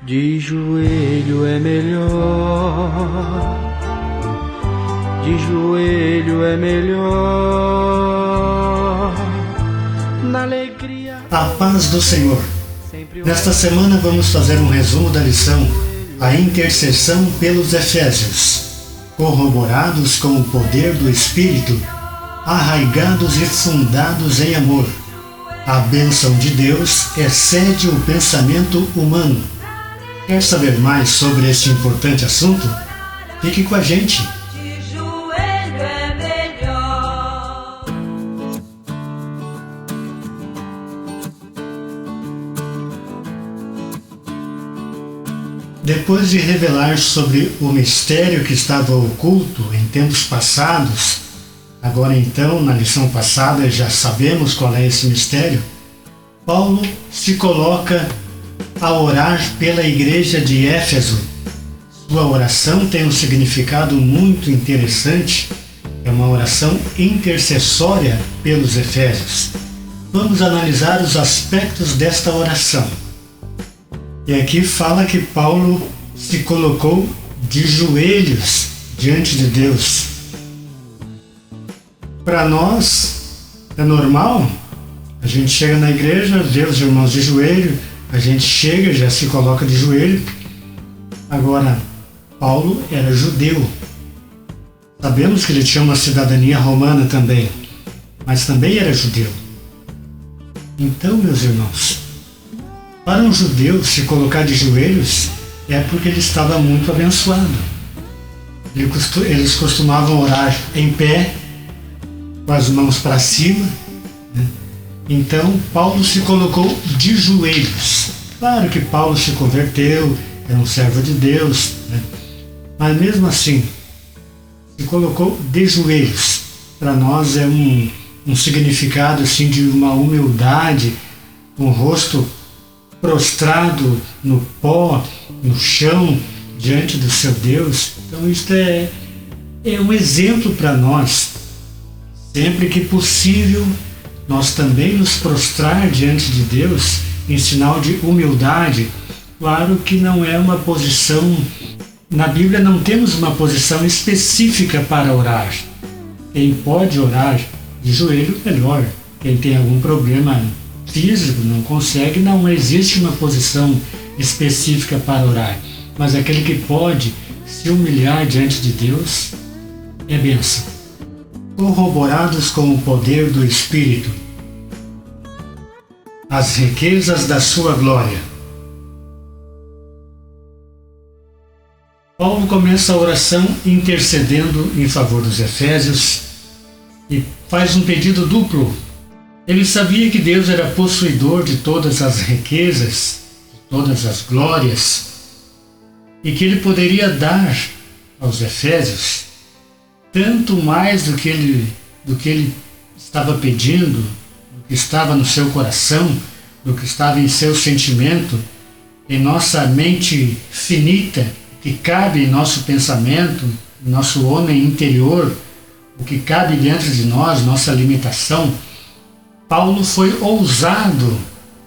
De joelho é melhor, de joelho é melhor, na alegria. A paz do Senhor. Nesta semana vamos fazer um resumo da lição A Intercessão pelos Efésios, corroborados com o poder do Espírito, arraigados e fundados em amor. A bênção de Deus excede o pensamento humano. Quer saber mais sobre este importante assunto? Fique com a gente! De joelho é melhor. Depois de revelar sobre o mistério que estava oculto em tempos passados, agora então, na lição passada, já sabemos qual é esse mistério, Paulo se coloca a orar pela igreja de Éfeso. Sua oração tem um significado muito interessante, é uma oração intercessória pelos Efésios. Vamos analisar os aspectos desta oração. E aqui fala que Paulo se colocou de joelhos diante de Deus. Para nós é normal, a gente chega na igreja, vê os irmãos de joelho, a gente chega, já se coloca de joelho. Agora, Paulo era judeu. Sabemos que ele tinha uma cidadania romana também, mas também era judeu. Então, meus irmãos, para um judeu se colocar de joelhos é porque ele estava muito abençoado. Eles costumavam orar em pé, com as mãos para cima, né? Então, Paulo se colocou de joelhos. Claro que Paulo se converteu, era um servo de Deus, né? Mas mesmo assim, se colocou de joelhos. Para nós é um significado assim, de uma humildade, um rosto prostrado no pó, no chão, diante do seu Deus. Então isto é um exemplo para nós. Sempre que possível, nós também nos prostrar diante de Deus em sinal de humildade. Claro que não é uma posição, na Bíblia não temos uma posição específica para orar. Quem pode orar de joelho, melhor. Quem tem algum problema físico, não consegue, não existe uma posição específica para orar. Mas aquele que pode se humilhar diante de Deus é bênção. Corroborados com o poder do Espírito, as riquezas da sua glória. Paulo começa a oração intercedendo em favor dos Efésios e faz um pedido duplo. Ele sabia que Deus era possuidor de todas as riquezas, de todas as glórias, e que ele poderia dar aos Efésios tanto mais do que ele estava pedindo, do que estava no seu coração, do que estava em seu sentimento, em nossa mente finita, que cabe em nosso pensamento, nosso homem interior, o que cabe dentro de nós, nossa limitação. Paulo foi ousado,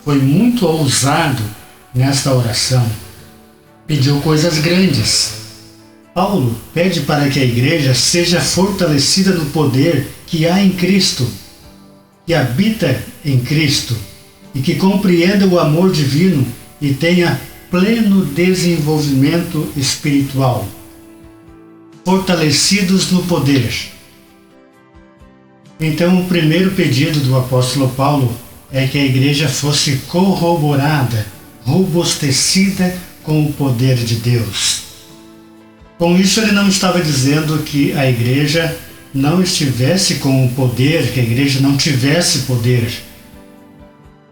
foi muito ousado nesta oração. Pediu coisas grandes. Paulo pede para que a igreja seja fortalecida no poder que há em Cristo, que habita em Cristo, e que compreenda o amor divino e tenha pleno desenvolvimento espiritual. Fortalecidos no poder. Então, o primeiro pedido do apóstolo Paulo é que a igreja fosse corroborada, robustecida com o poder de Deus. Com isso, ele não estava dizendo que a igreja não estivesse com o poder, que a igreja não tivesse poder,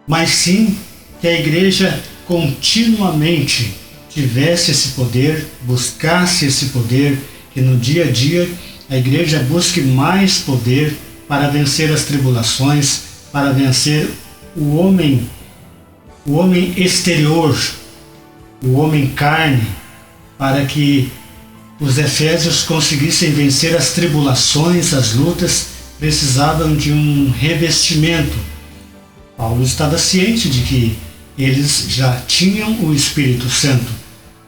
mas sim que a igreja continuamente tivesse esse poder, buscasse esse poder, que no dia a dia a igreja busque mais poder para vencer as tribulações, para vencer o homem exterior, o homem carne, para que os efésios conseguissem vencer as tribulações, as lutas, precisavam de um revestimento. Paulo estava ciente de que eles já tinham o Espírito Santo,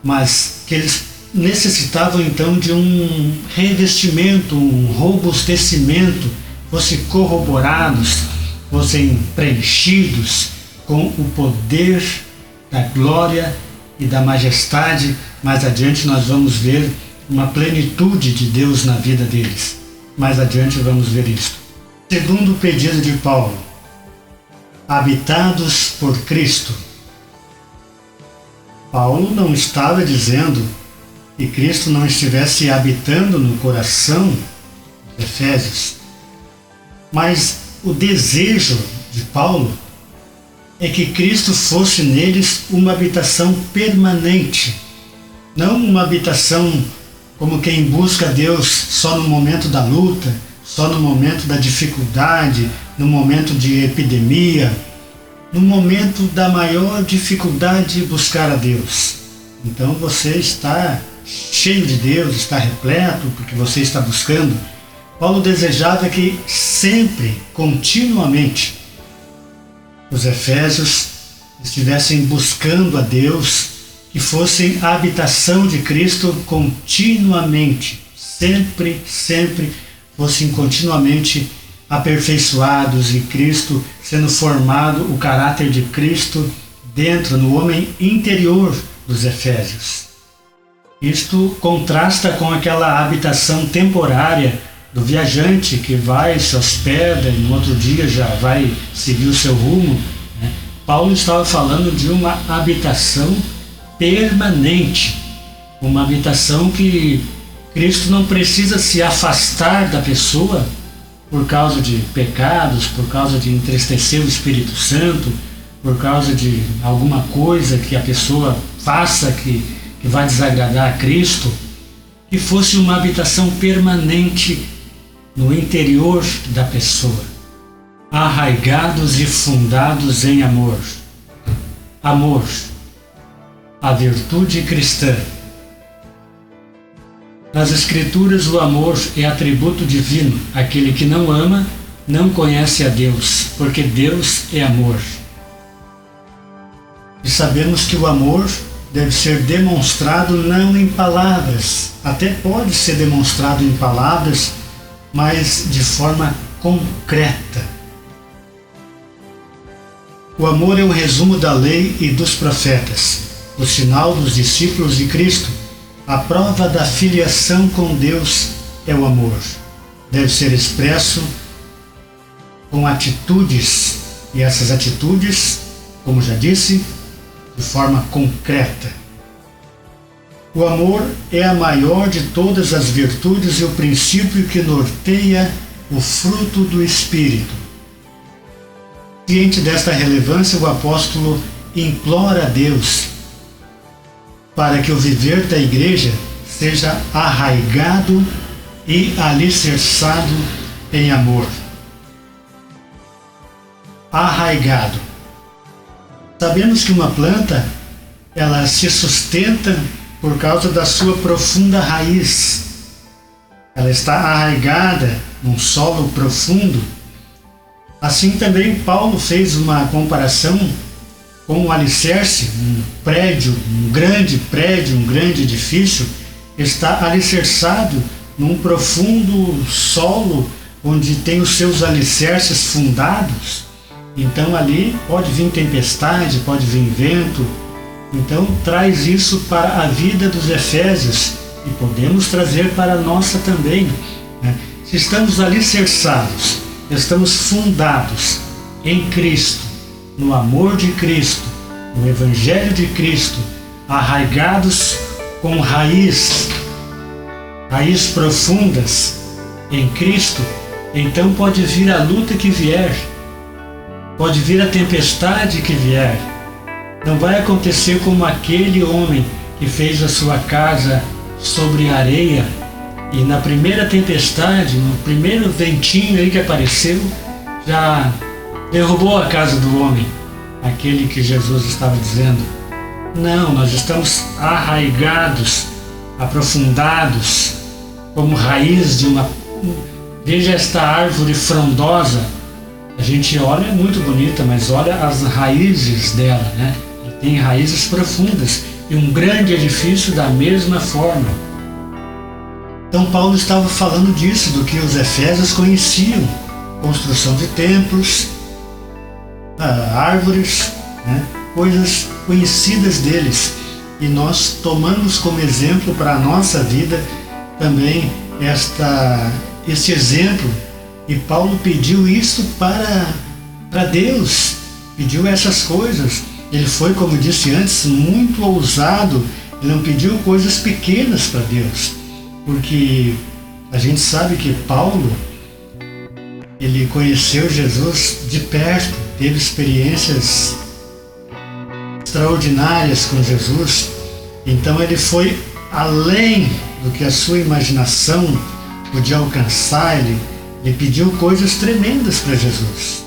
mas que eles necessitavam então de um revestimento, um robustecimento, fossem corroborados, fossem preenchidos com o poder da glória e da majestade. Mais adiante nós vamos ver uma plenitude de Deus na vida deles. Mais adiante vamos ver isso. Segundo o pedido de Paulo, habitados por Cristo. Paulo não estava dizendo que Cristo não estivesse habitando no coração dos Efésios, mas o desejo de Paulo é que Cristo fosse neles uma habitação permanente, não uma habitação como quem busca Deus só no momento da luta, só no momento da dificuldade, no momento de epidemia, no momento da maior dificuldade de buscar a Deus. Então você está cheio de Deus, está repleto porque você está buscando. Paulo desejava que sempre, continuamente, os efésios estivessem buscando a Deus, que fossem a habitação de Cristo continuamente, sempre fossem continuamente aperfeiçoados em Cristo, sendo formado o caráter de Cristo dentro, no homem interior dos efésios. Isto contrasta com aquela habitação temporária do viajante que vai, se hospeda e no outro dia já vai seguir o seu rumo. Paulo estava falando de uma habitação permanente, uma habitação que Cristo não precisa se afastar da pessoa por causa de pecados, por causa de entristecer o Espírito Santo, por causa de alguma coisa que a pessoa faça que vai desagradar a Cristo, que fosse uma habitação permanente no interior da pessoa, arraigados e fundados em amor. Amor, a virtude cristã. Nas Escrituras, o amor é atributo divino. Aquele que não ama não conhece a Deus, porque Deus é amor. E sabemos que o amor deve ser demonstrado não em palavras, até pode ser demonstrado em palavras, mas de forma concreta. O amor é um resumo da lei e dos profetas, o sinal dos discípulos de Cristo. A prova da filiação com Deus é o amor. Deve ser expresso com atitudes, e essas atitudes, como já disse, de forma concreta. O amor é a maior de todas as virtudes e o princípio que norteia o fruto do Espírito. Ciente desta relevância, o apóstolo implora a Deus para que o viver da igreja seja arraigado e alicerçado em amor. Arraigado. Sabemos que uma planta, ela se sustenta por causa da sua profunda raiz. Ela está arraigada num solo profundo. Assim também Paulo fez uma comparação com um alicerce, um prédio, um grande edifício, está alicerçado num profundo solo onde tem os seus alicerces fundados. Então ali pode vir tempestade, pode vir vento. Então traz isso para a vida dos efésios e podemos trazer para a nossa também. Se estamos alicerçados, estamos fundados em Cristo, no amor de Cristo, no Evangelho de Cristo, arraigados com raízes profundas em Cristo, então pode vir a luta que vier, pode vir a tempestade que vier. Não vai acontecer como aquele homem que fez a sua casa sobre areia e na primeira tempestade, no primeiro ventinho aí que apareceu, já derrubou a casa do homem, aquele que Jesus estava dizendo. Não, nós estamos arraigados, aprofundados, como raiz de uma... Veja esta árvore frondosa, A gente olha, é muito bonita, mas olha as raízes dela, né? Tem raízes profundas e um grande edifício da mesma forma. Então Paulo estava falando disso, do que os efésios conheciam: construção de templos, árvores, né? Coisas conhecidas deles. E nós tomamos como exemplo para a nossa vida também este exemplo. E Paulo pediu isso para Deus, pediu essas coisas. Ele foi, como disse antes, muito ousado. Ele não pediu coisas pequenas para Deus, porque a gente sabe que Paulo, ele conheceu Jesus de perto, teve experiências extraordinárias com Jesus. Então ele foi além do que a sua imaginação podia alcançar. Ele pediu coisas tremendas para Jesus.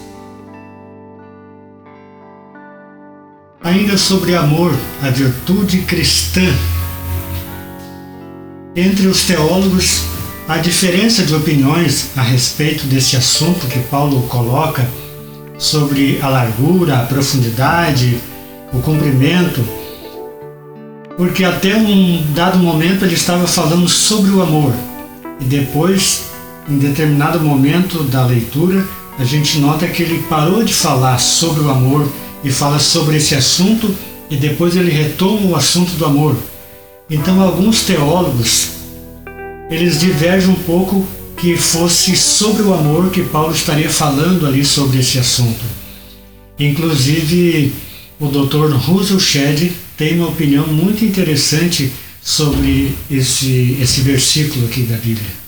Ainda sobre amor, a virtude cristã. Entre os teólogos, há diferença de opiniões a respeito desse assunto que Paulo coloca sobre a largura, a profundidade, o comprimento, porque até um dado momento ele estava falando sobre o amor, e depois, em determinado momento da leitura, a gente nota que ele parou de falar sobre o amor e fala sobre esse assunto, e depois ele retoma o assunto do amor. Então alguns teólogos, eles divergem um pouco que fosse sobre o amor que Paulo estaria falando ali sobre esse assunto. Inclusive o Dr. Russell Shedd tem uma opinião muito interessante sobre esse versículo aqui da Bíblia.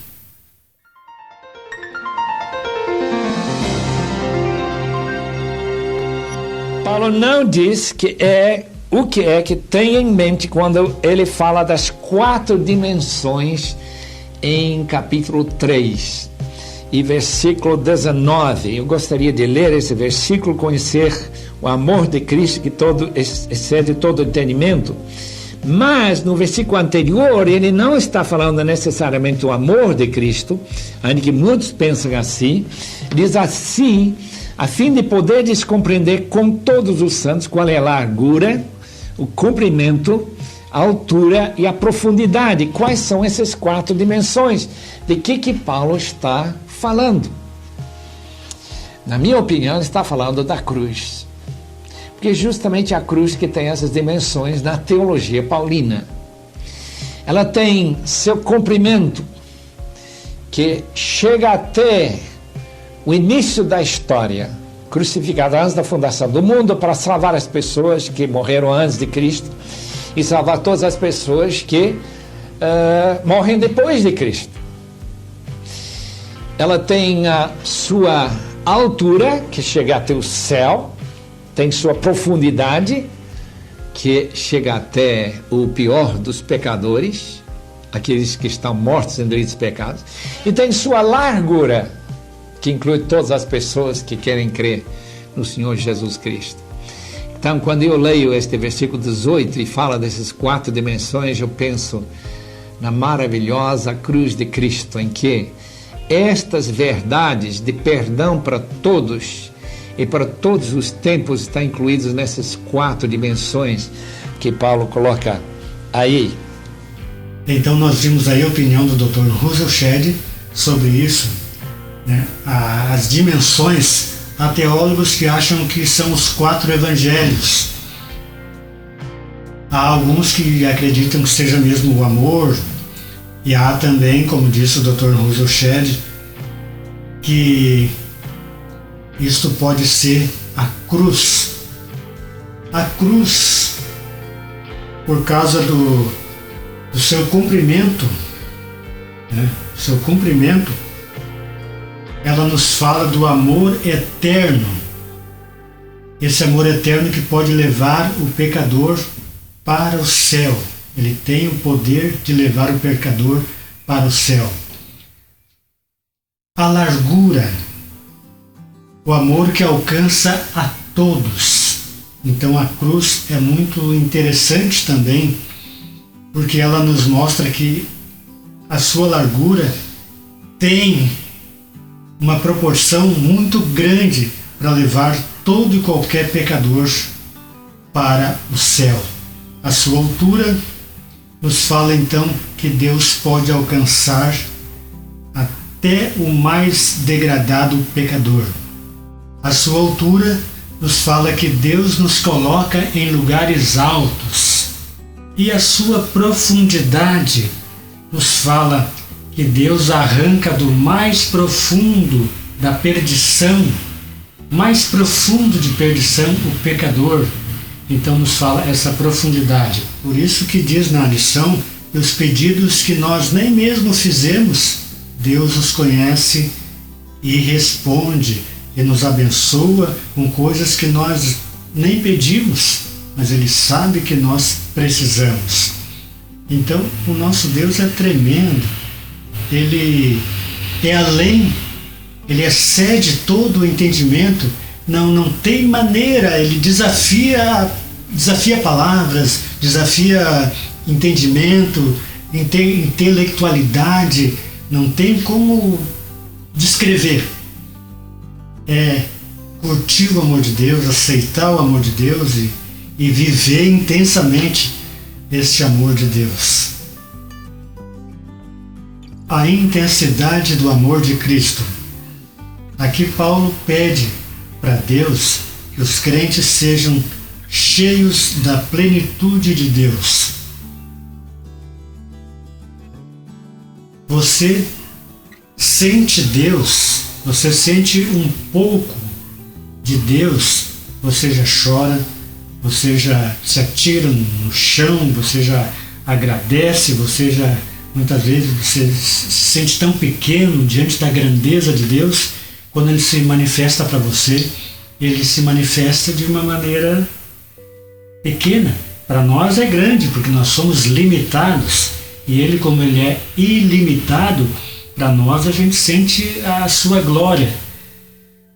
Paulo não diz que é o que tem em mente quando ele fala das 4 dimensões em capítulo 3 e versículo 19. Eu gostaria de ler esse versículo, conhecer o amor de Cristo que excede todo entendimento. Mas no versículo anterior ele não está falando necessariamente do amor de Cristo, ainda que muitos pensam assim. Diz assim: a fim de poderes compreender com todos os santos qual é a largura, o comprimento, a altura e a profundidade. Quais são essas 4 dimensões? De que Paulo está falando? Na minha opinião, ele está falando da cruz. Porque justamente a cruz que tem essas dimensões na teologia paulina. Ela tem seu comprimento, que chega até o início da história, crucificado antes da fundação do mundo para salvar as pessoas que morreram antes de Cristo e salvar todas as pessoas que morrem depois de Cristo. Ela tem a sua altura, que chega até o céu, tem sua profundidade, que chega até o pior dos pecadores, aqueles que estão mortos em delitos e pecados, e tem sua largura, que inclui todas as pessoas que querem crer no Senhor Jesus Cristo. Então, quando eu leio este versículo 18 e fala dessas 4 dimensões, eu penso na maravilhosa cruz de Cristo, em que estas verdades de perdão para todos e para todos os tempos estão incluídas nessas 4 dimensões que Paulo coloca aí. Então nós vimos aí a opinião do Dr. Russell Shedd sobre isso, né? As dimensões. Há teólogos que acham que são os 4 evangelhos. Há alguns que acreditam que seja mesmo o amor, e há também, como disse o Dr. Russell Shedd, que isto pode ser a cruz. A cruz, por causa do seu comprimento, né? Seu comprimento, ela nos fala do amor eterno. Esse amor eterno que pode levar o pecador para o céu. Ele tem o poder de levar o pecador para o céu. A largura, o amor que alcança a todos. Então a cruz é muito interessante também, porque ela nos mostra que a sua largura tem uma proporção muito grande para levar todo e qualquer pecador para o céu. A sua altura nos fala então que Deus pode alcançar até o mais degradado pecador. A sua altura nos fala que Deus nos coloca em lugares altos. E a sua profundidade nos fala que Deus arranca do mais profundo da perdição, mais profundo de perdição, o pecador. Então nos fala essa profundidade. Por isso que diz na lição que os pedidos que nós nem mesmo fizemos, Deus os conhece e responde e nos abençoa com coisas que nós nem pedimos, mas Ele sabe que nós precisamos. Então o nosso Deus é tremendo. Ele é além, Ele excede todo o entendimento. Não tem maneira, Ele desafia palavras, desafia entendimento, intelectualidade, não tem como descrever. É curtir o amor de Deus, aceitar o amor de Deus e viver intensamente este amor de Deus. A intensidade do amor de Cristo. Aqui Paulo pede para Deus que os crentes sejam cheios da plenitude de Deus. Você sente Deus, você sente um pouco de Deus, você já chora, você já se atira no chão, você já agradece, você já muitas vezes você se sente tão pequeno diante da grandeza de Deus. Quando Ele se manifesta para você, Ele se manifesta de uma maneira pequena. Para nós é grande, porque nós somos limitados. E Ele, como Ele é ilimitado, para nós a gente sente a sua glória.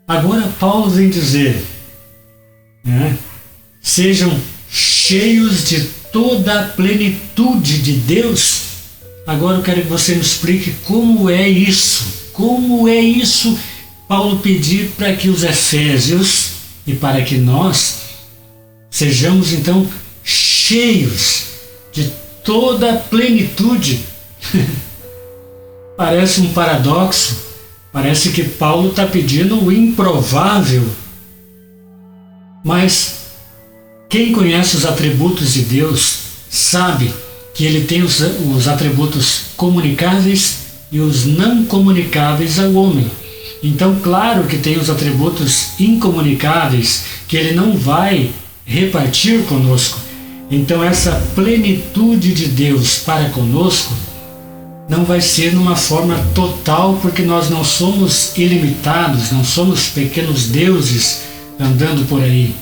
Agora Paulo vem dizer, né, sejam cheios de toda a plenitude de Deus. Agora eu quero que você me explique como é isso. Como é isso? Paulo pedir para que os efésios e para que nós sejamos então cheios de toda a plenitude. Parece um paradoxo, parece que Paulo está pedindo o improvável, mas quem conhece os atributos de Deus sabe que Ele tem os atributos comunicáveis e os não comunicáveis ao homem. Então, claro que tem os atributos incomunicáveis que Ele não vai repartir conosco. Então, essa plenitude de Deus para conosco não vai ser numa forma total, porque nós não somos ilimitados, não somos pequenos deuses andando por aí.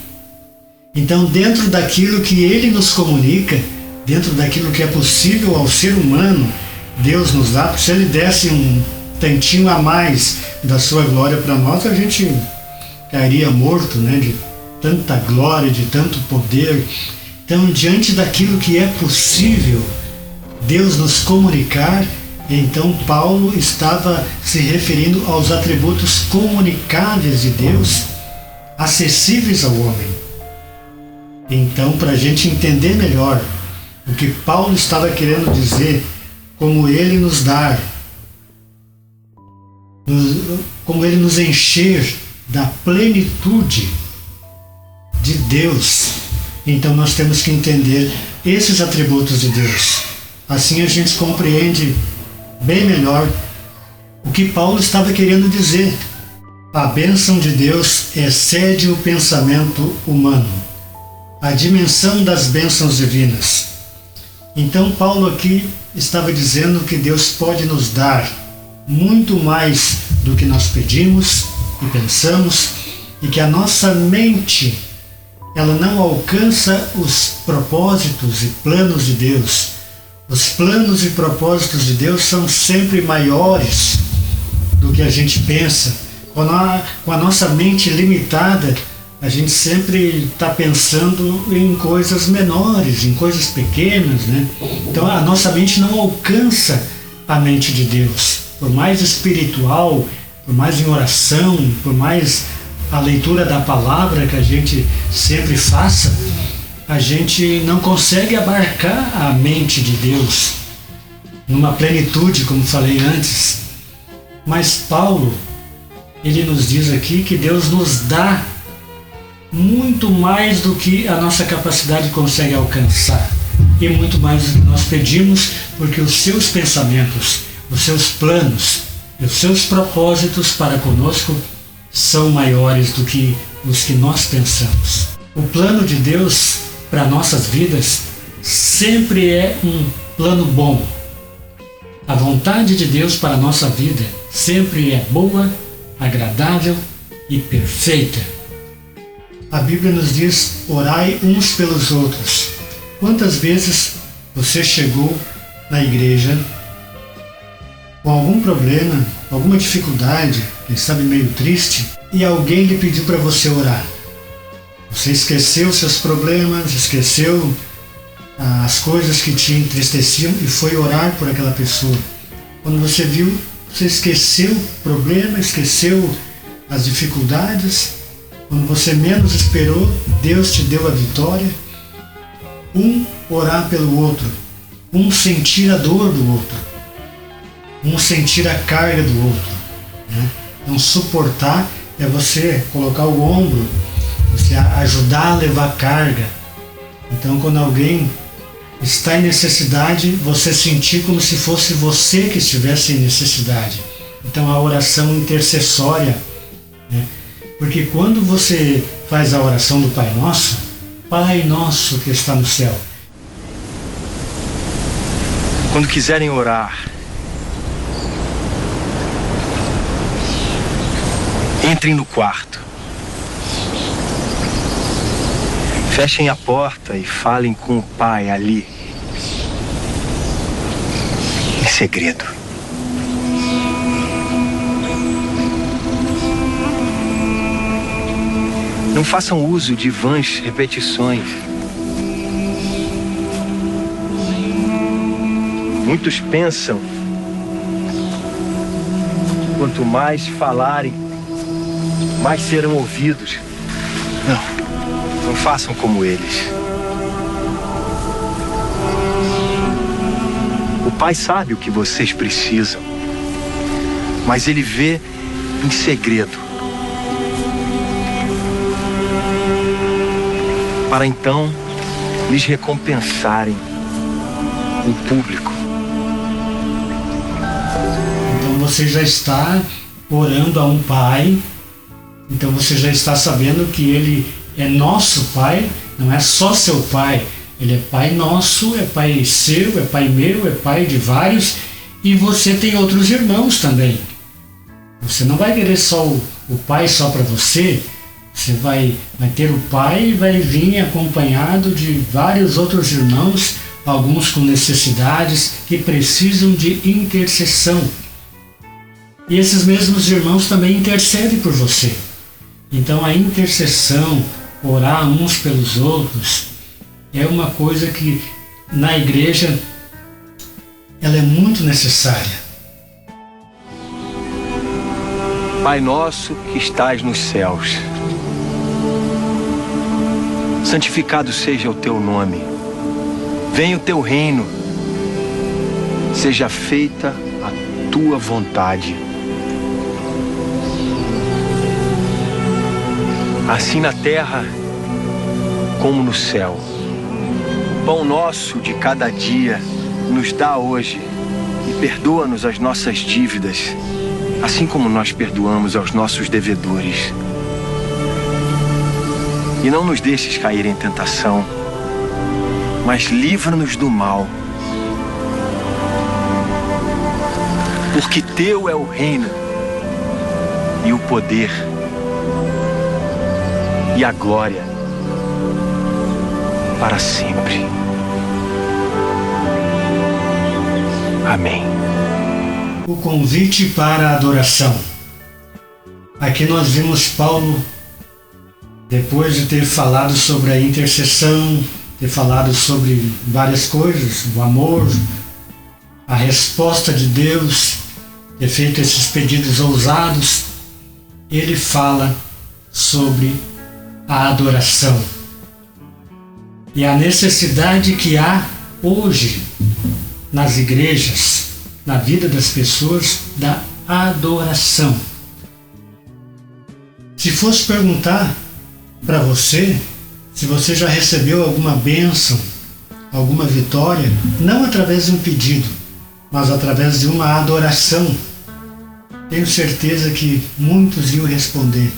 Então, dentro daquilo que Ele nos comunica, dentro daquilo que é possível ao ser humano, Deus nos dá. Se Ele desse um tantinho a mais da sua glória para nós, a gente cairia morto, né, de tanta glória, de tanto poder. Então, diante daquilo que é possível Deus nos comunicar, então Paulo estava se referindo aos atributos comunicáveis de Deus, acessíveis ao homem. Então, para a gente entender melhor o que Paulo estava querendo dizer, como Ele nos dá, como Ele nos encher da plenitude de Deus, então nós temos que entender esses atributos de Deus. Assim a gente compreende bem melhor o que Paulo estava querendo dizer. A bênção de Deus excede o pensamento humano, a dimensão das bênçãos divinas. Então Paulo aqui estava dizendo que Deus pode nos dar muito mais do que nós pedimos e pensamos, e que a nossa mente ela não alcança os propósitos e planos de Deus. Os planos e propósitos de Deus são sempre maiores do que a gente pensa. Com a nossa mente limitada, a gente sempre está pensando em coisas menores, em coisas pequenas, né? Então a nossa mente não alcança a mente de Deus. Por mais espiritual por mais em oração, por mais a leitura da palavra que a gente sempre faça, a gente não consegue abarcar a mente de Deus numa plenitude, como falei antes. Mas Paulo, ele nos diz aqui que Deus nos dá muito mais do que a nossa capacidade consegue alcançar, e muito mais do que nós pedimos, porque os seus pensamentos, os seus planos e os seus propósitos para conosco são maiores do que os que nós pensamos. O plano de Deus para nossas vidas sempre é um plano bom. A vontade de Deus para a nossa vida sempre é boa, agradável e perfeita. A Bíblia nos diz: orai uns pelos outros. Quantas vezes você chegou na igreja com algum problema, alguma dificuldade, quem sabe meio triste, e alguém lhe pediu para você orar? Você esqueceu seus problemas, esqueceu as coisas que te entristeciam e foi orar por aquela pessoa. Quando você viu, você esqueceu o problema, esqueceu as dificuldades. Quando você menos esperou, Deus te deu a vitória. Um orar pelo outro, um sentir a dor do outro, um sentir a carga do outro, né? Então suportar é você colocar o ombro, você ajudar a levar carga. Então quando alguém está em necessidade, você sentir como se fosse você que estivesse em necessidade. Então a oração intercessória, né? Porque quando você faz a oração do Pai Nosso, Pai Nosso que está no céu. Quando quiserem orar, entrem no quarto. Fechem a porta e falem com o Pai ali, em segredo. Não façam uso de vãs repetições. Muitos pensam, quanto mais falarem, mais serão ouvidos. Não façam como eles. O Pai sabe o que vocês precisam, mas Ele vê em segredo, para então lhes recompensarem em público. Então você já está orando a um Pai, então você já está sabendo que Ele é nosso Pai, não é só seu Pai. Ele é Pai nosso, é Pai seu, é Pai meu, é Pai de vários, e você tem outros irmãos também. Você não vai querer só o Pai só para você. Você vai ter o Pai e vai vir acompanhado de vários outros irmãos, alguns com necessidades que precisam de intercessão. E esses mesmos irmãos também intercedem por você. Então a intercessão, orar uns pelos outros, é uma coisa que na igreja ela é muito necessária. Pai nosso que estás nos céus, santificado seja o teu nome. Venha o teu reino. Seja feita a tua vontade. Assim na terra como no céu. O pão nosso de cada dia nos dá hoje e perdoa-nos as nossas dívidas, assim como nós perdoamos aos nossos devedores. E não nos deixes cair em tentação, mas livra-nos do mal. Porque teu é o reino, e o poder, e a glória, para sempre. Amém. O convite para a adoração. Aqui nós vimos Paulo, depois de ter falado sobre a intercessão, ter falado sobre várias coisas, o amor, a resposta de Deus, ter feito esses pedidos ousados, ele fala sobre a adoração e a necessidade que há hoje nas igrejas, na vida das pessoas, da adoração. Se fosse perguntar para você se você já recebeu alguma bênção, alguma vitória, não através de um pedido, mas através de uma adoração, tenho certeza que muitos iam responder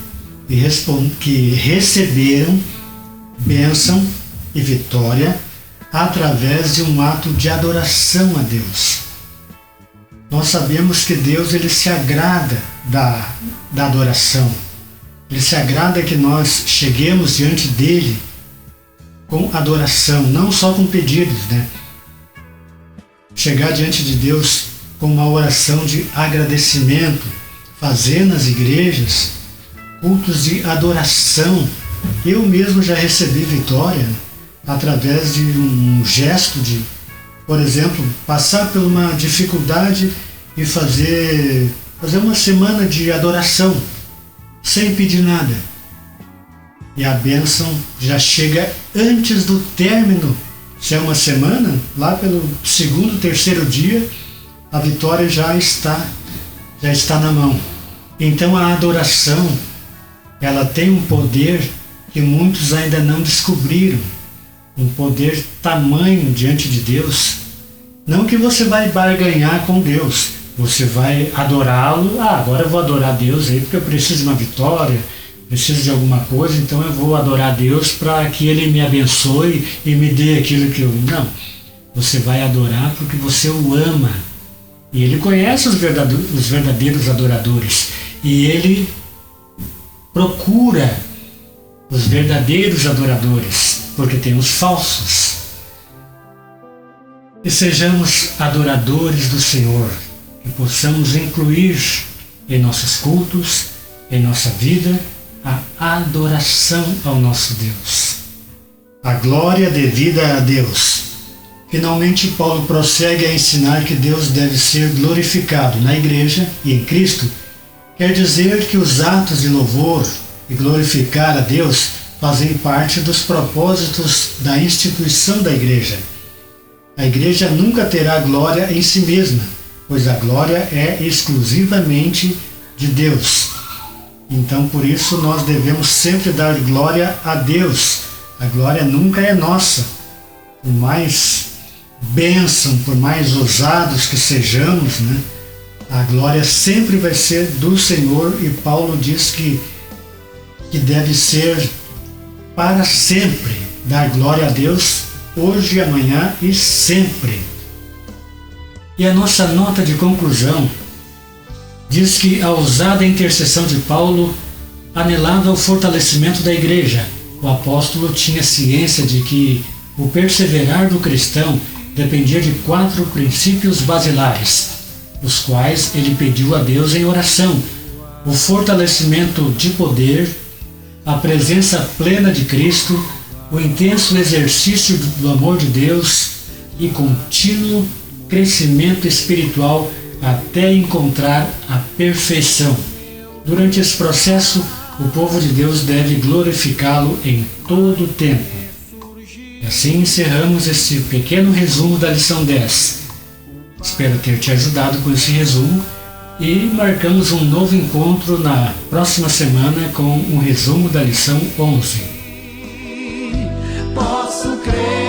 que receberam bênção e vitória através de um ato de adoração a Deus. Nós sabemos que Deus ele se agrada da adoração. Ele se agrada que nós cheguemos diante dele com adoração, não só com pedidos, né? Chegar diante de Deus com uma oração de agradecimento, fazer nas igrejas cultos de adoração. Eu mesmo já recebi vitória através de um gesto de, por exemplo, passar por uma dificuldade e fazer uma semana de adoração, sem pedir nada. E a bênção já chega antes do término. Se é uma semana, lá pelo segundo, terceiro dia, a vitória já está na mão. Então a adoração, ela tem um poder que muitos ainda não descobriram. Um poder tamanho diante de Deus. Não que você vai barganhar com Deus, você vai adorá-lo. Agora eu vou adorar Deus aí porque eu preciso de uma vitória, preciso de alguma coisa, então eu vou adorar Deus para que Ele me abençoe e me dê aquilo que eu... Não, você vai adorar porque você o ama. E Ele conhece os verdadeiros adoradores. E Ele procura os verdadeiros adoradores, porque tem os falsos. E sejamos adoradores do Senhor, que possamos incluir em nossos cultos, em nossa vida, a adoração ao nosso Deus. A glória devida a Deus. Finalmente, Paulo prossegue a ensinar que Deus deve ser glorificado na igreja e em Cristo. Quer dizer que os atos de louvor e glorificar a Deus fazem parte dos propósitos da instituição da igreja. A igreja nunca terá glória em si mesma, pois a glória é exclusivamente de Deus. Então, por isso, nós devemos sempre dar glória a Deus. A glória nunca é nossa. Por mais bênção, por mais ousados que sejamos, né? A glória sempre vai ser do Senhor, e Paulo diz que deve ser para sempre, dar glória a Deus, hoje, amanhã e sempre. E a nossa nota de conclusão diz que a ousada intercessão de Paulo anelava o fortalecimento da igreja. O apóstolo tinha ciência de que o perseverar do cristão dependia de 4 princípios basilares, os quais ele pediu a Deus em oração: o fortalecimento de poder, a presença plena de Cristo, o intenso exercício do amor de Deus e contínuo crescimento espiritual até encontrar a perfeição. Durante esse processo, o povo de Deus deve glorificá-lo em todo o tempo. E assim encerramos este pequeno resumo da lição 10. Espero ter te ajudado com esse resumo e marcamos um novo encontro na próxima semana com um resumo da lição 11. Posso crer.